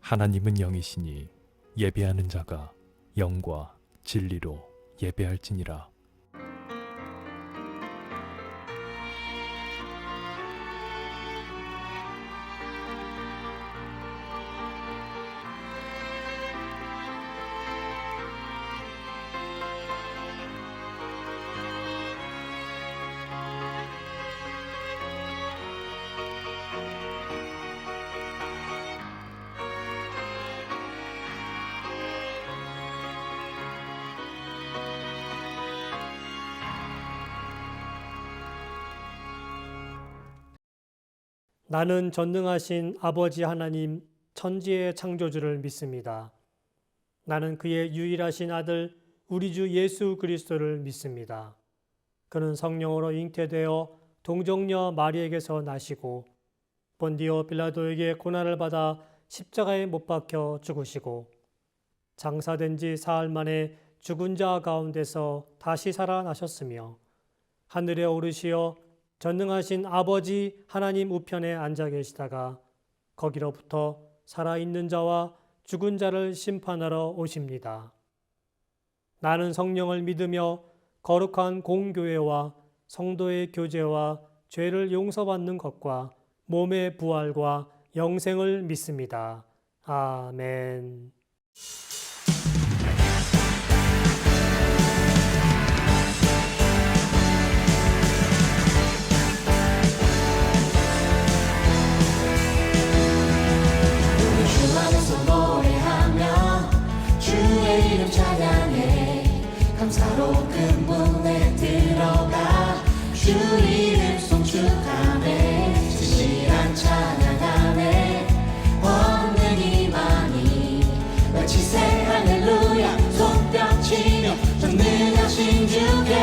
하나님은 영이시니 예배하는 자가 영과 진리로 예배할지니라. 나는 전능하신 아버지 하나님 천지의 창조주를 믿습니다. 나는 그의 유일하신 아들 우리 주 예수 그리스도를 믿습니다. 그는 성령으로 잉태되어 동정녀 마리에게서 나시고 본디오 빌라도에게 고난을 받아 십자가에 못 박혀 죽으시고 장사된 지 사흘 만에 죽은 자 가운데서 다시 살아나셨으며 하늘에 오르시어 전능하신 아버지 하나님 우편에 앉아 계시다가 거기로부터 살아있는 자와 죽은 자를 심판하러 오십니다. 나는 성령을 믿으며 거룩한 공교회와 성도의 교제와 죄를 용서받는 것과 몸의 부활과 영생을 믿습니다. 아멘. 주 안에서 노래하며 주의 이름 찬양해 감사로 그 문에 들어가 주 이름 송축하네 진실한 찬양하네 권능이 많이 외치세 할렐루야 손뼉치며 전능하신 주께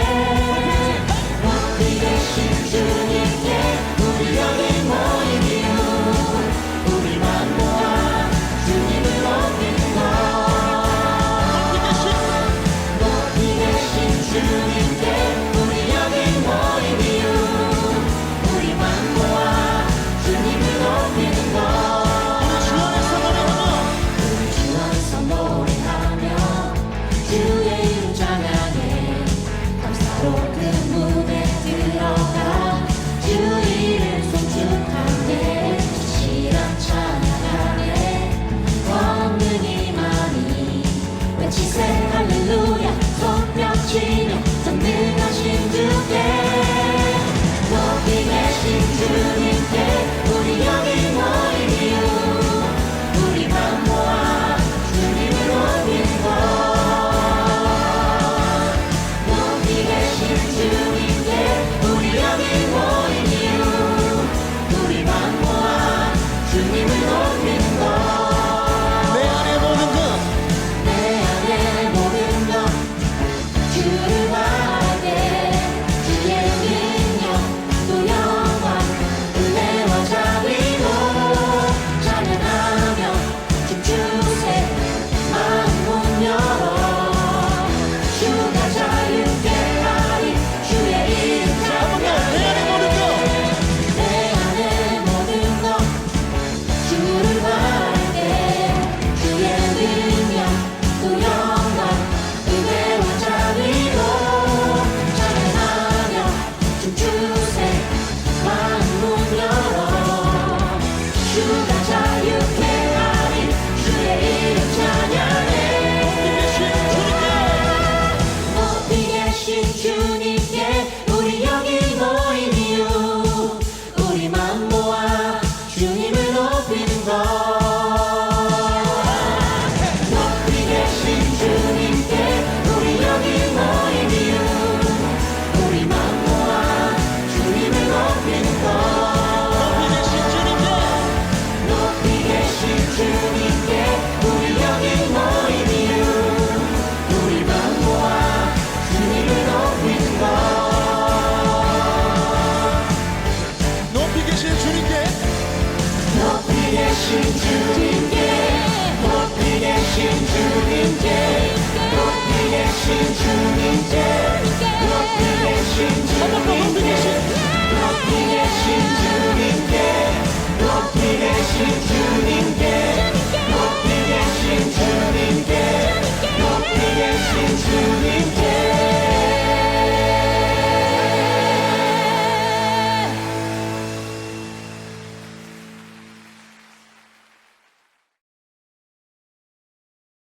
높이 계신 주님께 우리 여기 모인 이유 우리만 모아 주님을 높이는 것 높이 계신 주님께 우리 여기 모인 이유 우리만 모아 주님을 높이는 것 우리 주 안에서 노래하며 주의 이름 찬양해 감사로 그 문에 들어가 주 이름 송축하네 진실한 찬양하네 권능이 많이 외치세 할렐루야 손뼉치며 전능하신 주께 높이 계신 주님께 우리 여기 모인 이유 우리만 모아 주님을 높이는 것 높이 계신 주님께 우리 여기 모인 이유 우리만 모아 주님을 높이는 것 내 안에 모든 것 주를 바라게 주의 능력 또 영광 은혜와 자비로 찬양하며 춤추세 마음 문 열어 주가 자유케 하리 주의 이름 찬양해 내 안에 모든 것 주를 바라게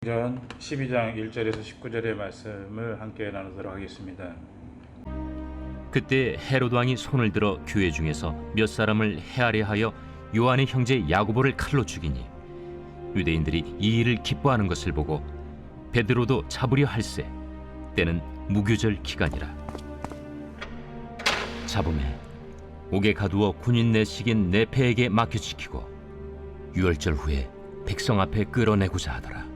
전 12장 1절에서 19절의 말씀을 함께 나누도록 하겠습니다. 그때 헤롯 왕이 손을 들어 교회 중에서 몇 사람을 헤아려 하여 요한의 형제 야고보를 칼로 죽이니 유대인들이 이 일을 기뻐하는 것을 보고 베드로도 잡으려 할세 때는 무교절 기간이라. 잡음에 옥에 가두어 군인 내식인 네페에게 맡겨지키고 유월절 후에 백성 앞에 끌어내고자 하더라.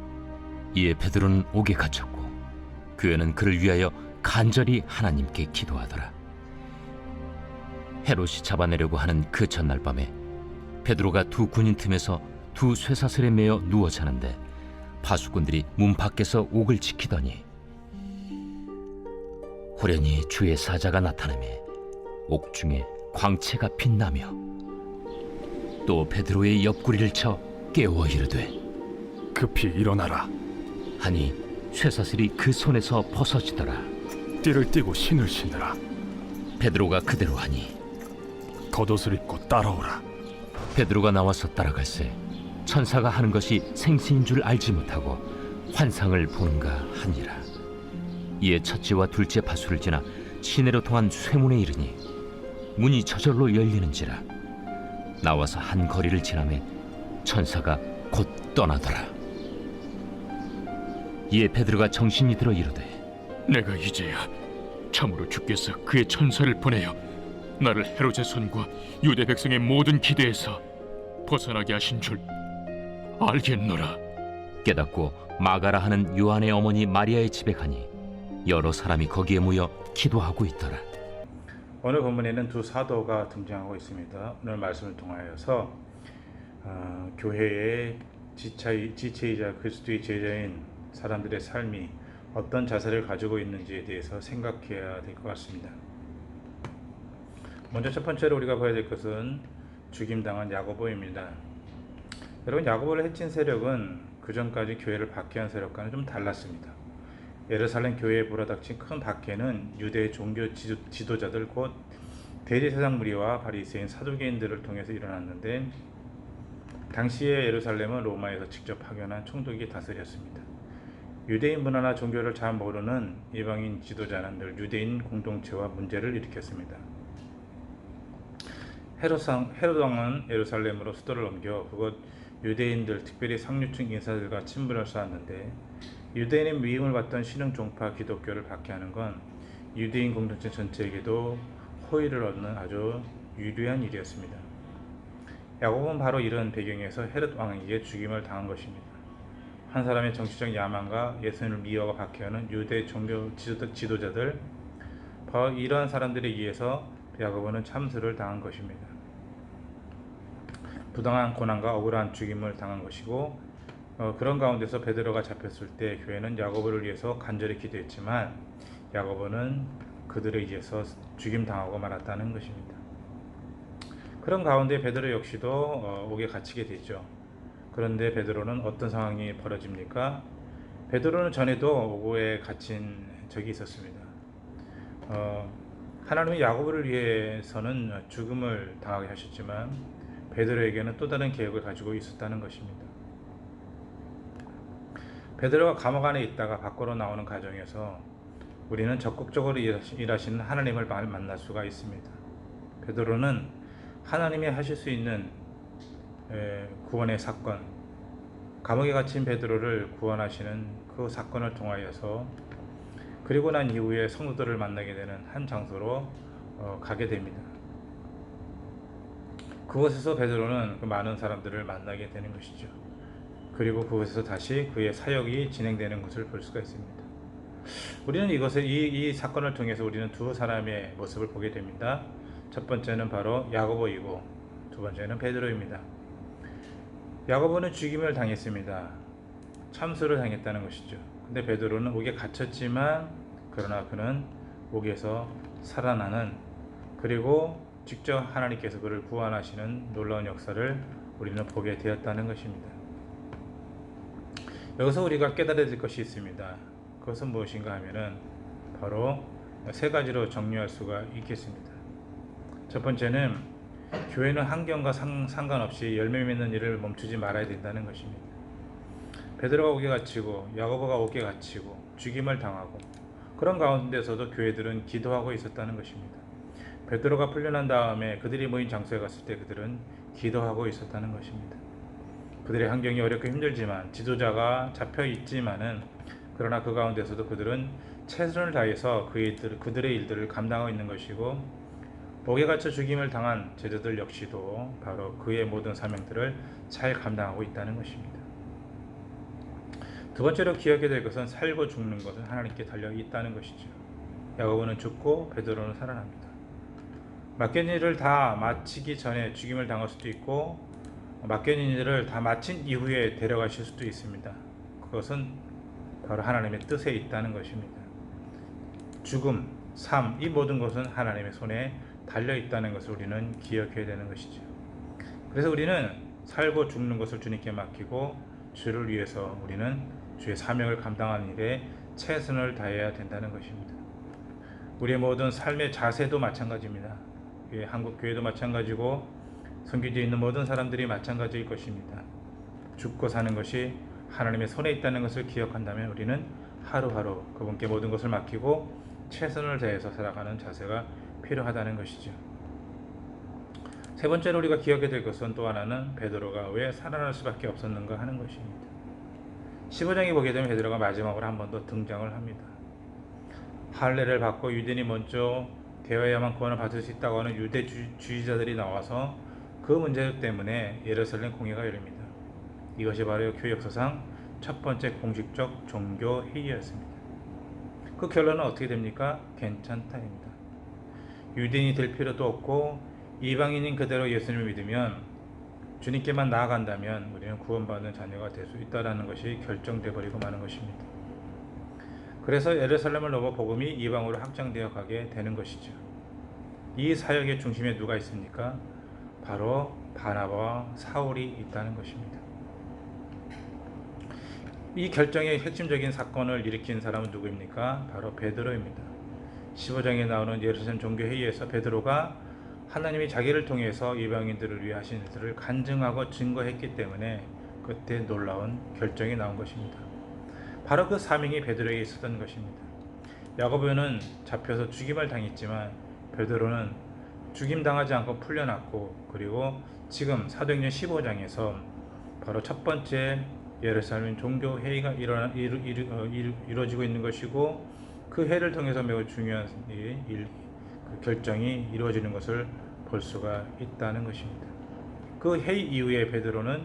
이에 베드로는 옥에 갇혔고 교회는 그를 위하여 간절히 하나님께 기도하더라. 헤롯이 잡아내려고 하는 그 전날 밤에 베드로가 두 군인 틈에서 두 쇠사슬에 매어 누워 자는데 파수꾼들이 문 밖에서 옥을 지키더니 호련히 주의 사자가 나타나매 옥 중에 광채가 빛나며 또 베드로의 옆구리를 쳐 깨워 이르되 급히 일어나라. 하니 쇠사슬이 그 손에서 벗어지더라. 띠를 띠고 신을 신으라. 베드로가 그대로 하니 겉옷을 입고 따라오라. 베드로가 나와서 따라갈새 천사가 하는 것이 생시인 줄 알지 못하고 환상을 보는가 하니라. 이에 첫째와 둘째 파수를 지나 시내로 통한 쇠문에 이르니 문이 저절로 열리는지라. 나와서 한 거리를 지나매 천사가 곧 떠나더라. 이에 베드로가 정신이 들어 이르되 내가 이제야 참으로 주께서 그의 천사를 보내어 나를 헤롯의 손과 유대 백성의 모든 기대에서 벗어나게 하신 줄 알겠노라. 깨닫고 마가라 하는 요한의 어머니 마리아의 집에 가니 여러 사람이 거기에 모여 기도하고 있더라. 오늘 본문에는 두 사도가 등장하고 있습니다. 오늘 말씀을 통하여서 교회의 지체이자 그리스도의 제자인 사람들의 삶이 어떤 자세를 가지고 있는지에 대해서 생각해야 될 것 같습니다. 먼저 첫 번째로 우리가 봐야 될 것은 죽임당한 야고보입니다. 여러분, 야고보를 해친 세력은 그전까지 교회를 박해한 세력과는 좀 달랐습니다. 예루살렘 교회에 불어닥친 큰 박해는 유대의 종교 지도자들 곧 대제사장 무리와 바리새인 사두개인들을 통해서 일어났는데 당시의 예루살렘은 로마에서 직접 파견한 총독이 다스렸습니다. 유대인 문화나 종교를 잘 모르는 이방인 지도자는 늘 유대인 공동체와 문제를 일으켰습니다. 헤롯 왕은 예루살렘으로 수도를 옮겨 그곳 유대인들, 특별히 상류층 인사들과 친분을 쌓았는데 유대인의 미움을 받던 신흥 종파 기독교를 박해하는 건 유대인 공동체 전체에게도 호의를 얻는 아주 유리한 일이었습니다. 야고보는 바로 이런 배경에서 헤롯 왕에게 죽임을 당한 것입니다. 한 사람의 정치적 야망과 예수님을 미워하고 박해하는 유대 종교 지도자들, 바로 이러한 사람들에 의해서 야고보는 참수를 당한 것입니다. 부당한 고난과 억울한 죽임을 당한 것이고 그런 가운데서 베드로가 잡혔을 때 교회는 야고보를 위해서 간절히 기도했지만 야고보는 그들에 의해서 죽임당하고 말았다는 것입니다. 그런 가운데 베드로 역시도 옥에 갇히게 되죠. 그런데 베드로는 어떤 상황이 벌어집니까? 베드로는 전에도 옥에 갇힌 적이 있었습니다. 하나님이 야고보를 위해서는 죽음을 당하게 하셨지만 베드로에게는 또 다른 계획을 가지고 있었다는 것입니다. 베드로가 감옥 안에 있다가 밖으로 나오는 과정에서 우리는 적극적으로 일하시는 하나님을 만날 수가 있습니다. 베드로는 하나님이 하실 수 있는 구원의 사건, 감옥에 갇힌 베드로를 구원하시는 그 사건을 통하여서 그리고 난 이후에 성도들을 만나게 되는 한 장소로 가게 됩니다. 그곳에서 베드로는 그 많은 사람들을 만나게 되는 것이죠. 그리고 그곳에서 다시 그의 사역이 진행되는 것을 볼 수가 있습니다. 우리는 이 사건을 통해서 우리는 두 사람의 모습을 보게 됩니다. 첫 번째는 바로 야고보이고 두 번째는 베드로입니다. 야고보는 죽임을 당했습니다. 참수를 당했다는 것이죠. 근데 베드로는 옥에 갇혔지만 그러나 그는 옥에서 살아나는, 그리고 직접 하나님께서 그를 구원하시는 놀라운 역사를 우리는 보게 되었다는 것입니다. 여기서 우리가 깨달아야 될 것이 있습니다. 그것은 무엇인가 하면은 바로 세 가지로 정리할 수가 있겠습니다. 첫 번째는 교회는 환경과 상관없이 열매 맺는 일을 멈추지 말아야 된다는 것입니다. 베드로가 옥에 갇히고 야고보가 옥에 갇히고 죽임을 당하고 그런 가운데서도 교회들은 기도하고 있었다는 것입니다. 베드로가 풀려난 다음에 그들이 모인 장소에 갔을 때 그들은 기도하고 있었다는 것입니다. 그들의 환경이 어렵고 힘들지만 지도자가 잡혀 있지만은 그러나 그 가운데서도 그들은 최선을 다해서 그들의 일들을 감당하고 있는 것이고 옥에 갇혀 죽임을 당한 제자들 역시도 바로 그의 모든 사명들을 잘 감당하고 있다는 것입니다. 두 번째로 기억해야 될 것은 살고 죽는 것은 하나님께 달려 있다는 것이죠. 야고보는 죽고 베드로는 살아납니다. 맡겨진 일을 다 마치기 전에 죽임을 당할 수도 있고 맡겨진 일을 다 마친 이후에 데려가실 수도 있습니다. 그것은 바로 하나님의 뜻에 있다는 것입니다. 죽음, 삶, 이 모든 것은 하나님의 손에 달려 있다는 것을 우리는 기억해야 되는 것이죠. 그래서 우리는 살고 죽는 것을 주님께 맡기고 주를 위해서 우리는 주의 사명을 감당하는 일에 최선을 다해야 된다는 것입니다. 우리의 모든 삶의 자세도 마찬가지입니다. 한국 교회도 마찬가지고 선교지에 있는 모든 사람들이 마찬가지일 것입니다. 죽고 사는 것이 하나님의 손에 있다는 것을 기억한다면 우리는 하루하루 그분께 모든 것을 맡기고 최선을 다해서 살아가는 자세가 필요하다는 것이죠. 세 번째로 우리가 기억해야 될 것은 또 하나는 베드로가 왜 살아날 수밖에 없었는가 하는 것입니다. 15장에 보게 되면 베드로가 마지막으로 한 번 더 등장을 합니다. 할례를 받고 유대인이 먼저 되어야만 구원을 받을 수 있다고 하는 유대주의자들이 나와서 그 문제 때문에 예루살렘 공회가 열립니다. 이것이 바로 교회 역사상 첫 번째 공식적 종교 회의였습니다. 그 결론은 어떻게 됩니까? 괜찮다입니다. 유대인이 될 필요도 없고 이방인인 그대로 예수님을 믿으면 주님께만 나아간다면 우리는 구원받는 자녀가 될 수 있다는 것이 결정돼 버리고 마는 것입니다. 그래서 예루살렘을 넘어 복음이 이방으로 확장되어 가게 되는 것이죠. 이 사역의 중심에 누가 있습니까? 바로 바나바와 사울이 있다는 것입니다. 이 결정의 핵심적인 사건을 일으킨 사람은 누구입니까? 바로 베드로입니다. 15장에 나오는 예루살렘 종교회의에서 베드로가 하나님이 자기를 통해서 이방인들을 위해 하신 일들을 간증하고 증거했기 때문에 그때 놀라운 결정이 나온 것입니다. 바로 그 사명이 베드로에게 있었던 것입니다. 야고보는 잡혀서 죽임을 당했지만 베드로는 죽임당하지 않고 풀려났고 그리고 지금 사도행전 15장에서 바로 첫 번째 예루살렘 종교회의가 이루어지고 있는 것이고 그 회를 통해서 매우 중요한 그 결정이 이루어지는 것을 볼 수가 있다는 것입니다. 그 회의 이후에 베드로는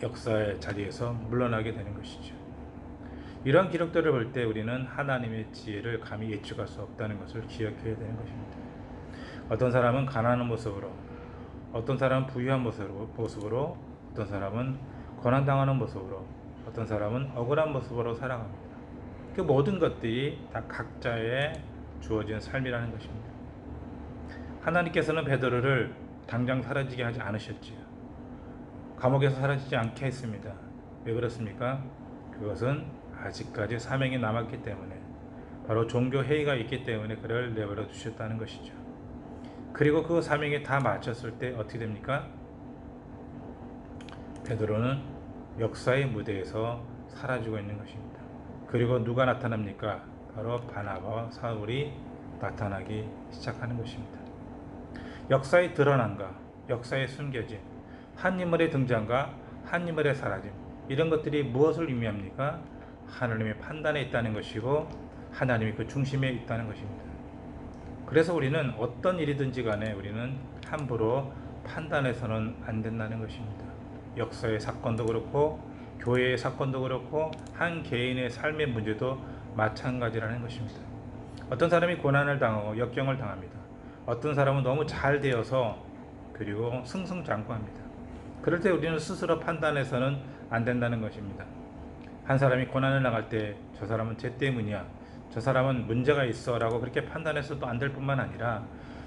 역사의 자리에서 물러나게 되는 것이죠. 이러한 기록들을 볼 때 우리는 하나님의 지혜를 감히 예측할 수 없다는 것을 기억해야 되는 것입니다. 어떤 사람은 가난한 모습으로, 어떤 사람은 부유한 모습으로, 어떤 사람은 고난당하는 모습으로, 어떤 사람은 억울한 모습으로 살아갑니다. 그 모든 것들이 다 각자의 주어진 삶이라는 것입니다. 하나님께서는 베드로를 당장 사라지게 하지 않으셨지요. 감옥에서 사라지지 않게 했습니다. 왜 그렇습니까? 그것은 아직까지 사명이 남았기 때문에, 바로 종교회의가 있기 때문에 그를 내버려 두셨다는 것이죠. 그리고 그 사명이 다 마쳤을 때 어떻게 됩니까? 베드로는 역사의 무대에서 사라지고 있는 것입니다. 그리고 누가 나타납니까? 바로 바나바와 사울이 나타나기 시작하는 것입니다. 역사의 드러남과 역사의 숨겨짐, 한 인물의 등장과 한 인물의 사라짐, 이런 것들이 무엇을 의미합니까? 하나님의 판단에 있다는 것이고 하나님이 그 중심에 있다는 것입니다. 그래서 우리는 어떤 일이든지 간에 우리는 함부로 판단해서는 안 된다는 것입니다. 역사의 사건도 그렇고 교회의 사건도 그렇고 한 개인의 삶의 문제도 마찬가지라는 것입니다. 어떤 사람이 고난을 당하고 역경을 당합니다. 어떤 사람은 너무 잘 되어서 그리고 승승장구합니다. 그럴 때 우리는 스스로 판단해서는 안 된다는 것입니다. 한 사람이 고난을 당할 때 저 사람은 쟤 때문이야, 저 사람은 문제가 있어 라고 그렇게 판단해서도 안 될 뿐만 아니라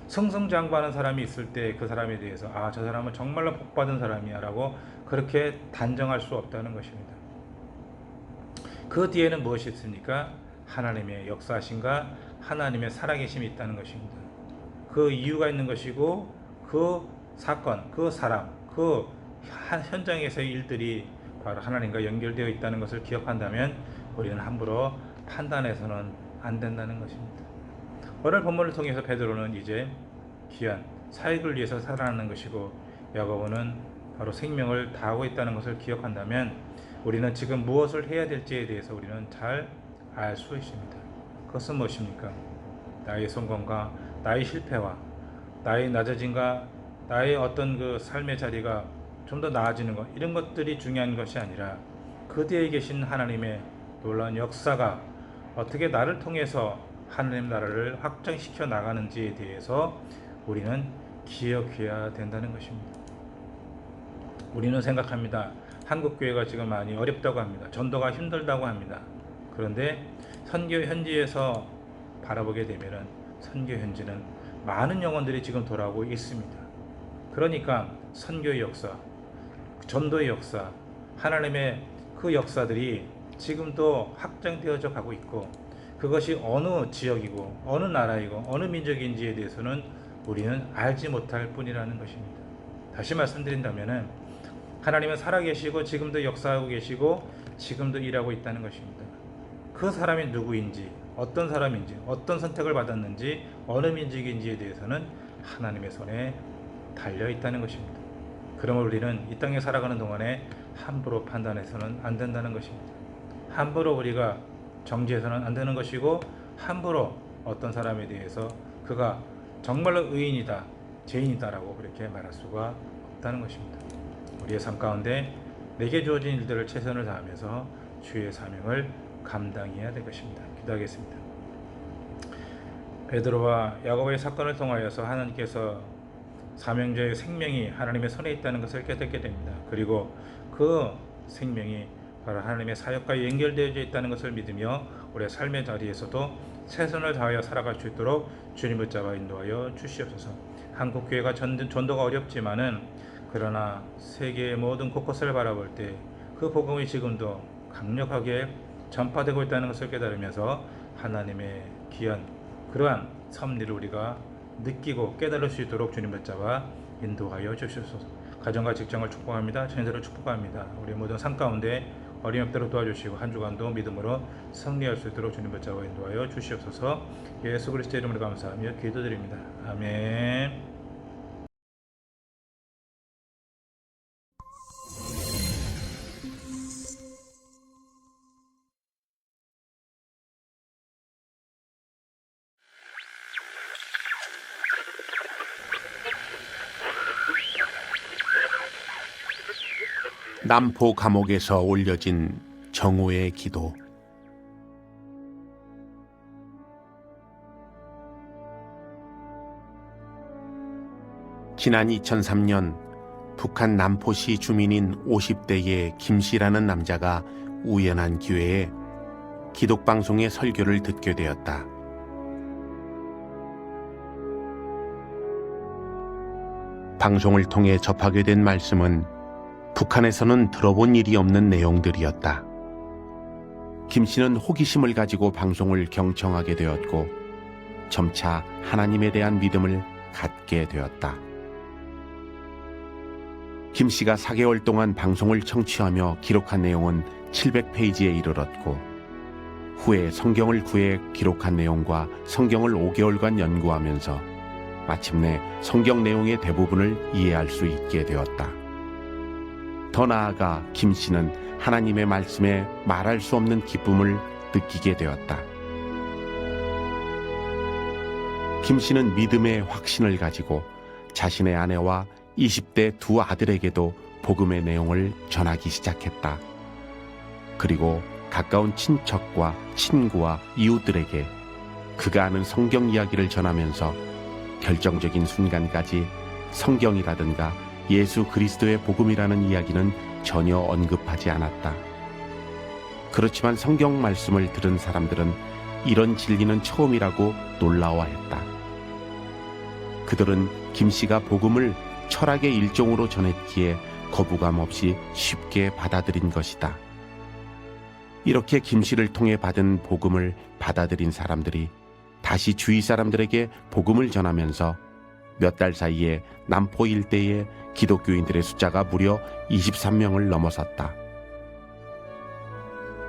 승승장구하는 사람이 있을 때 그 사람에 대해서 저 사람은 정말로 복받은 사람이야 라고 그렇게 단정할 수 없다는 것입니다. 그 뒤에는 무엇이 있습니까? 하나님의 역사하심과 하나님의 살아계심이 있다는 것입니다. 그 이유가 있는 것이고 그 사건, 그 사람, 그 현장에서의 일들이 바로 하나님과 연결되어 있다는 것을 기억한다면 우리는 함부로 판단해서는 안 된다는 것입니다. 오늘 본문을 통해서 베드로는 이제 귀한 사역을 위해서 살아나는 것이고 야고보는 바로 생명을 다하고 있다는 것을 기억한다면 우리는 지금 무엇을 해야 될지에 대해서 우리는 잘 알 수 있습니다. 그것은 무엇입니까? 나의 성공과 나의 실패와 나의 낮아짐과 나의 어떤 그 삶의 자리가 좀 더 나아지는 것, 이런 것들이 중요한 것이 아니라 그 뒤에 계신 하나님의 놀라운 역사가 어떻게 나를 통해서 하나님 나라를 확장시켜 나가는지에 대해서 우리는 기억해야 된다는 것입니다. 우리는 생각합니다. 한국교회가 지금 많이 어렵다고 합니다. 전도가 힘들다고 합니다. 그런데 선교 현지에서 바라보게 되면은 선교 현지는 많은 영혼들이 지금 돌아오고 있습니다. 그러니까 선교의 역사, 전도의 역사, 하나님의 그 역사들이 지금도 확장되어져 가고 있고 그것이 어느 지역이고 어느 나라이고 어느 민족인지에 대해서는 우리는 알지 못할 뿐이라는 것입니다. 다시 말씀드린다면은 하나님은 살아계시고 지금도 역사하고 계시고 지금도 일하고 있다는 것입니다. 그 사람이 누구인지, 어떤 사람인지, 어떤 선택을 받았는지, 어느 민족인지에 대해서는 하나님의 손에 달려 있다는 것입니다. 그러므로 우리는 이 땅에 살아가는 동안에 함부로 판단해서는 안 된다는 것입니다. 함부로 우리가 정죄해서는 안 되는 것이고 함부로 어떤 사람에 대해서 그가 정말로 의인이다, 죄인이다라고 그렇게 말할 수가 없다는 것입니다. 우리의 삶 가운데 내게 주어진 일들을 최선을 다하면서 주의 사명을 감당해야 될 것입니다. 기도하겠습니다. 베드로와 야고보의 사건을 통하여서 하나님께서 사명자의 생명이 하나님의 손에 있다는 것을 깨닫게 됩니다. 그리고 그 생명이 바로 하나님의 사역과 연결되어 있다는 것을 믿으며 우리의 삶의 자리에서도 최선을 다하여 살아갈 수 있도록 주님을 붙잡아 인도하여 주시옵소서. 한국교회가 전도가 어렵지만은 그러나 세계의 모든 곳곳을 바라볼 때 그 복음이 지금도 강력하게 전파되고 있다는 것을 깨달으면서 하나님의 귀한 그러한 섭리를 우리가 느끼고 깨달을 수 있도록 주님 붙잡아 인도하여 주시옵소서. 가정과 직장을 축복합니다. 자녀들을 축복합니다. 우리 모든 삶 가운데 어림없도록 도와주시고 한 주간도 믿음으로 승리할 수 있도록 주님 붙잡아 인도하여 주시옵소서. 예수 그리스도의 이름으로 감사하며 기도드립니다. 아멘. 남포 감옥에서 올려진 정오의 기도. 지난 2003년 북한 남포시 주민인 50대의 김씨라는 남자가 우연한 기회에 기독방송의 설교를 듣게 되었다. 방송을 통해 접하게 된 말씀은 북한에서는 들어본 일이 없는 내용들이었다. 김 씨는 호기심을 가지고 방송을 경청하게 되었고 점차 하나님에 대한 믿음을 갖게 되었다. 김 씨가 4개월 동안 방송을 청취하며 기록한 내용은 700페이지에 이르렀고 후에 성경을 구해 기록한 내용과 성경을 5개월간 연구하면서 마침내 성경 내용의 대부분을 이해할 수 있게 되었다. 더 나아가 김 씨는 하나님의 말씀에 말할 수 없는 기쁨을 느끼게 되었다. 김 씨는 믿음의 확신을 가지고 자신의 아내와 20대 두 아들에게도 복음의 내용을 전하기 시작했다. 그리고 가까운 친척과 친구와 이웃들에게 그가 아는 성경 이야기를 전하면서 결정적인 순간까지 성경이라든가 예수 그리스도의 복음이라는 이야기는 전혀 언급하지 않았다. 그렇지만 성경 말씀을 들은 사람들은 이런 진리는 처음이라고 놀라워했다. 그들은 김 씨가 복음을 철학의 일종으로 전했기에 거부감 없이 쉽게 받아들인 것이다. 이렇게 김 씨를 통해 받은 복음을 받아들인 사람들이 다시 주위 사람들에게 복음을 전하면서 몇 달 사이에 남포 일대의 기독교인들의 숫자가 무려 23명을 넘어섰다.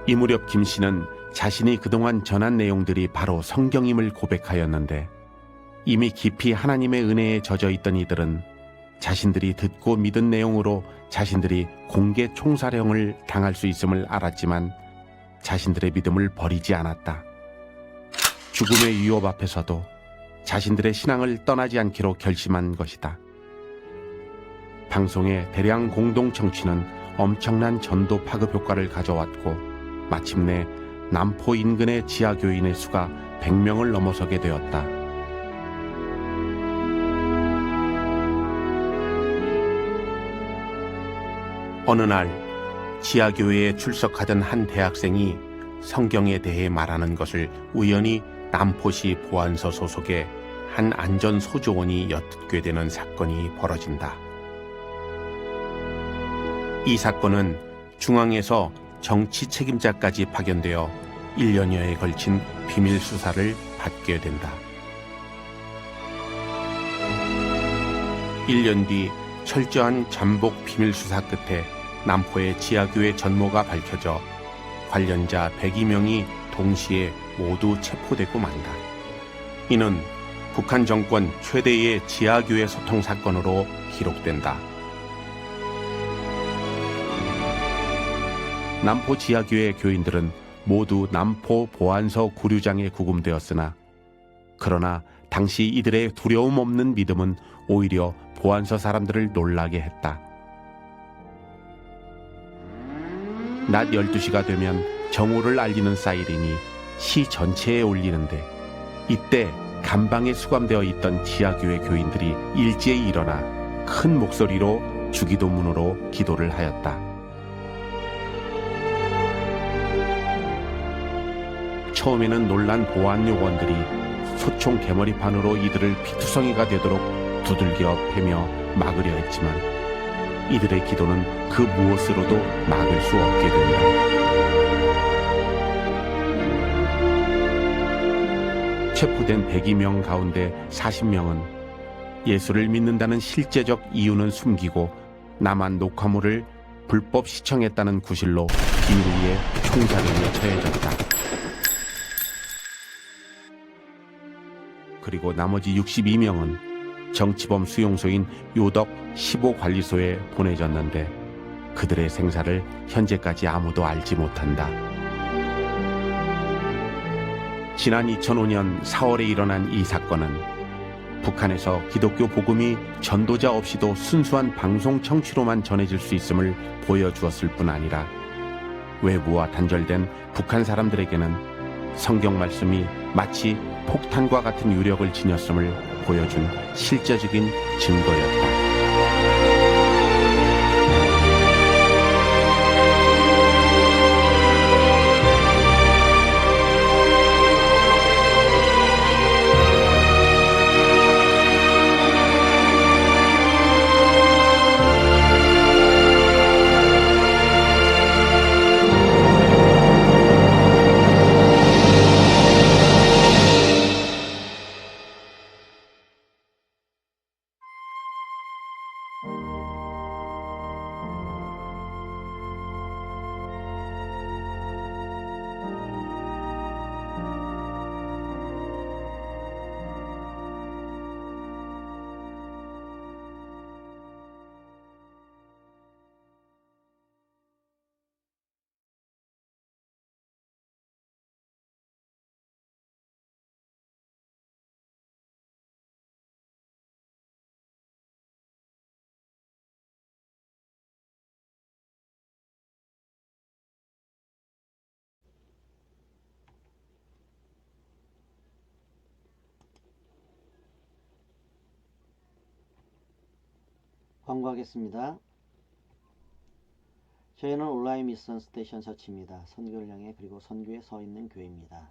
이 무렵 김 씨는 자신이 그동안 전한 내용들이 바로 성경임을 고백하였는데 이미 깊이 하나님의 은혜에 젖어 있던 이들은 자신들이 듣고 믿은 내용으로 자신들이 공개 총살형을 당할 수 있음을 알았지만 자신들의 믿음을 버리지 않았다. 죽음의 위협 앞에서도 자신들의 신앙을 떠나지 않기로 결심한 것이다. 방송의 대량 공동 청취는 엄청난 전도 파급 효과를 가져왔고 마침내 남포 인근의 지하교인의 수가 100명을 넘어서게 되었다. 어느 날 지하교회에 출석하던 한 대학생이 성경에 대해 말하는 것을 우연히 남포시 보안서 소속의 한 안전소조원이 엿듣게 되는 사건이 벌어진다. 이 사건은 중앙에서 정치 책임자까지 파견되어 1년여에 걸친 비밀 수사를 받게 된다. 1년 뒤 철저한 잠복 비밀 수사 끝에 남포의 지하교회 전모가 밝혀져 관련자 102명이 동시에 모두 체포되고 만다. 이는 북한 정권 최대의 지하교회 소통 사건으로 기록된다. 남포 지하교회 교인들은 모두 남포 보안서 구류장에 구금되었으나 그러나 당시 이들의 두려움 없는 믿음은 오히려 보안서 사람들을 놀라게 했다. 낮 12시가 되면 정오를 알리는 사이렌이 시 전체에 울리는데 이때 감방에 수감되어 있던 지하교회 교인들이 일제히 일어나 큰 목소리로 주기도문으로 기도를 하였다. 처음에는 놀란 보안 요원들이 소총 개머리판으로 이들을 피투성이가 되도록 두들겨 패며 막으려 했지만 이들의 기도는 그 무엇으로도 막을 수 없게 된다. 체포된 102명 가운데 40명은 예수를 믿는다는 실제적 이유는 숨기고 남한 녹화물을 불법 시청했다는 구실로 비밀리에 총살인에 처해졌다. 그리고 나머지 62명은 정치범 수용소인 요덕 15관리소에 보내졌는데 그들의 생사를 현재까지 아무도 알지 못한다. 지난 2005년 4월에 일어난 이 사건은 북한에서 기독교 복음이 전도자 없이도 순수한 방송 청취로만 전해질 수 있음을 보여주었을 뿐 아니라 외부와 단절된 북한 사람들에게는 성경 말씀이 마치 폭탄과 같은 유력을 지녔음을 보여준 실제적인 증거였다. 광고하겠습니다. 저희는 온라인 미션 스테이션 처치입니다. 선교를 향해 그리고 선교에 서 있는 교회입니다.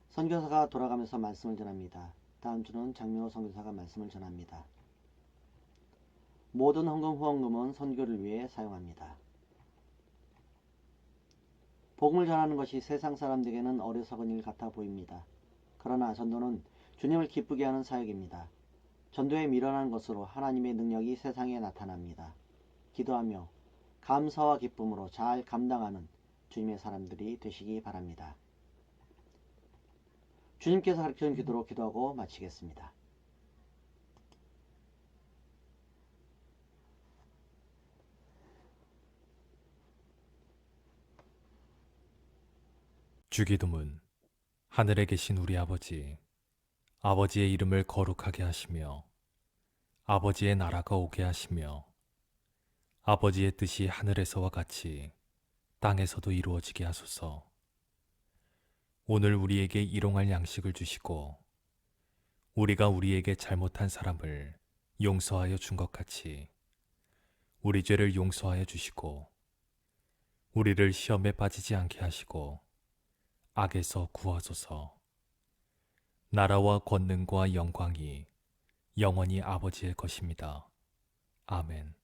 선교사가 돌아가면서 말씀을 전합니다. 다음 주는 장명호 선교사가 말씀을 전합니다. 모든 헌금 후원금은 선교를 위해 사용합니다. 복음을 전하는 것이 세상 사람들에게는 어리석은 일 같아 보입니다. 그러나 전도는 주님을 기쁘게 하는 사역입니다. 전도에 미련한 것으로 하나님의 능력이 세상에 나타납니다. 기도하며 감사와 기쁨으로 잘 감당하는 주님의 사람들이 되시기 바랍니다. 주님께서 가르쳐준 기도로 기도하고 마치겠습니다. 주기도문. 하늘에 계신 우리 아버지, 아버지의 이름을 거룩하게 하시며 아버지의 나라가 오게 하시며 아버지의 뜻이 하늘에서와 같이 땅에서도 이루어지게 하소서. 오늘 우리에게 일용할 양식을 주시고 우리가 우리에게 잘못한 사람을 용서하여 준 것 같이 우리 죄를 용서하여 주시고 우리를 시험에 빠지지 않게 하시고 악에서 구하소서. 나라와 권능과 영광이 영원히 아버지의 것입니다. 아멘.